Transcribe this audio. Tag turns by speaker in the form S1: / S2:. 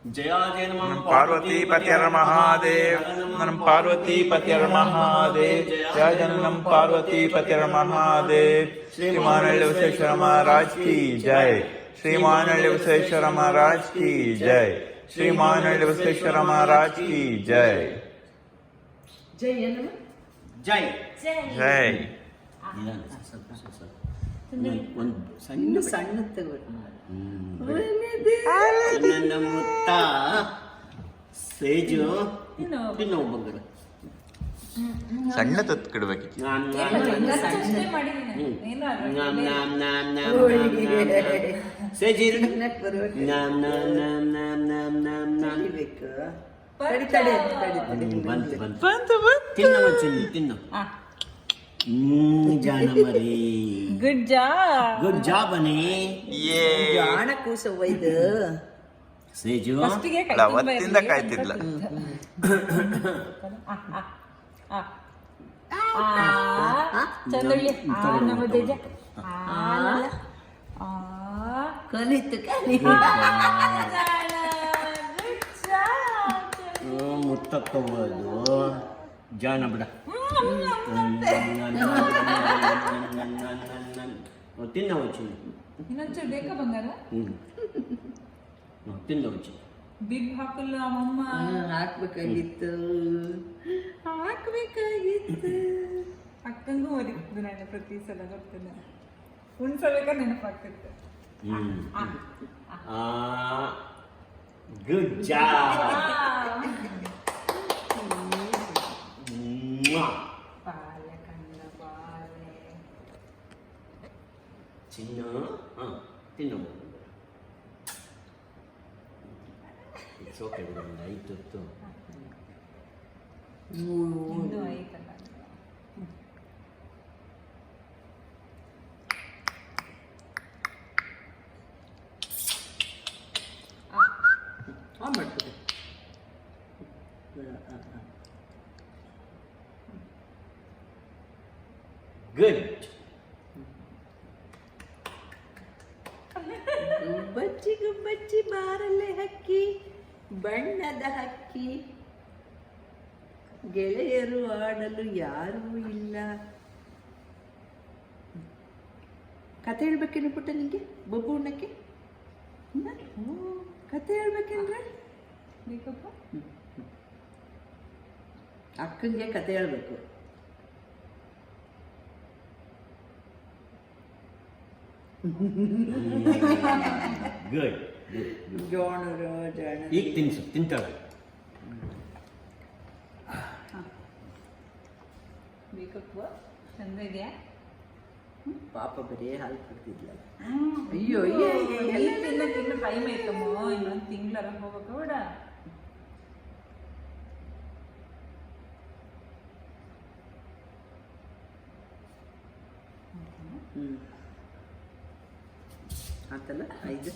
S1: जयाजय नमः
S2: पार्वतीपतिर् महादेव नम पार्वतीपतिर् महादेव जय जननम पार्वतीपतिर् महादेव श्रीमान विश्वेश्वर महाराज की जय श्रीमान विश्वेश्वर महाराज की जय श्रीमान विश्वेश्वर महाराज की जय
S3: जय
S1: जय
S2: जय
S1: ಒಂದು
S3: ಸಣ್ಣ ಸಣ್ಣ ತಗೋಣ
S1: ನನ್ನ ಮುತ್ತ ಸೇಜು ತಿನ್ನೋ ಬಂಗಾರ
S2: ಸಣ್ಣ ತತ್ಕಿಡ್ಬೇಕಿತ್ತು
S1: ಸೇಜಿ ತಿನ್ನೋ ತಿನ್ನು ಜಾಣ ಮರಿ
S4: ಗುಡ್ ಜಾಬ್
S1: ಗುಡ್ ಜಾಬ್ ಅನಿ
S3: ಜಾಣ ಕೂಸವ್ವ ಇದು
S1: ಸೇಜು
S2: ಅವತ್ತಿಂದ ಕಾಯ್ತಿದ್ಲ
S4: ಚಂದ್ರಳ್ಳಿ ನಮ್ಮ ದೇಜ
S3: ಕಲಿತು
S1: ಮುತ್ತಕ್ಕೋದು ಜಾಣ ಬಿಡ ತಿನ್ನ ಹುಚ್ಚು
S4: ಇನ್ನೊಂಚೂರು ಬೇಕಾ ಬಂಗಾರ
S1: ತಿನ್ನ ಹುಚ್ಚು
S4: ಬಿಗ್ ಹಾಕಲ್ಲ ಅಮ್ಮಮ್ಮ
S3: ಹಾಕ್ಬೇಕಾಗಿತ್ತು
S4: ಅಕ್ಕಂಗೂ ಓದಿತ್ತು ನಾನು ಪ್ರತಿ ಸಲ ಗೊತ್ತಿಲ್ಲ ಉಣ್ಸಬೇಕಾದ್ರೆ ನೆನಪಾಗ್ತಿತ್ತು
S1: ಗುಡ್ ಜಾಬ್
S4: ಬಾಲೆ ಕಣ್ಣ ಬಾಲೆ
S1: ಚಿನ್ನ ತಿನ್ನು ಇಟ್ಸ್ ಓಕೆ ಬಿಡು ಆಯ್ತು
S4: ಇನ್ನೂ ಆಯ್ತಲ್ಲ
S3: ಮಾಡ್ತದೆ
S1: ಗುಡ್
S3: ಗುಬ್ಬಚ್ಚಿ ಗುಬ್ಬಚ್ಚಿ ಬಾರಲೆ ಹಕ್ಕಿ ಬಣ್ಣದ ಹಕ್ಕಿ ಗೆಳೆಯರು ಆಡಲು ಯಾರೂ ಇಲ್ಲ. ಕತೆ ಹೇಳ್ಬೇಕೇನು ಪುಟ್ಟ ನಿಂಗೆ ಬೊಬ್ಬು ಉಣ್ಣಕ್ಕೆ ಕತೆ ಹೇಳ್ಬೇಕೇನ್ರ
S4: ಬೇಕಪ್ಪ
S3: ಅಕ್ಕಂಗೆ ಕತೆ ಹೇಳ್ಬೇಕು.
S1: ಗುಡ್
S3: ಜಾಣರು ಜಾಣ
S1: ಈಗ ತಿನ್ಸು ತಿಂತಾಳೆ
S4: ಬೇಕಪ್ಪ ಚಂದ ಇದೆಯಾ
S3: ಪಾಪ ಬರೀ ಹಾಲು ಕೊಡ್ತಿದ್ಲ.
S4: ಅಯ್ಯೋ ತಿನ್ನ ಟೈಮ್ ಐತಮ್ಮ ಇನ್ನೊಂದು ತಿಂಗಳರ ಹೋಗಕ್ಕೆ ಬೇಡ.
S3: ಆತಲ್ಲ 5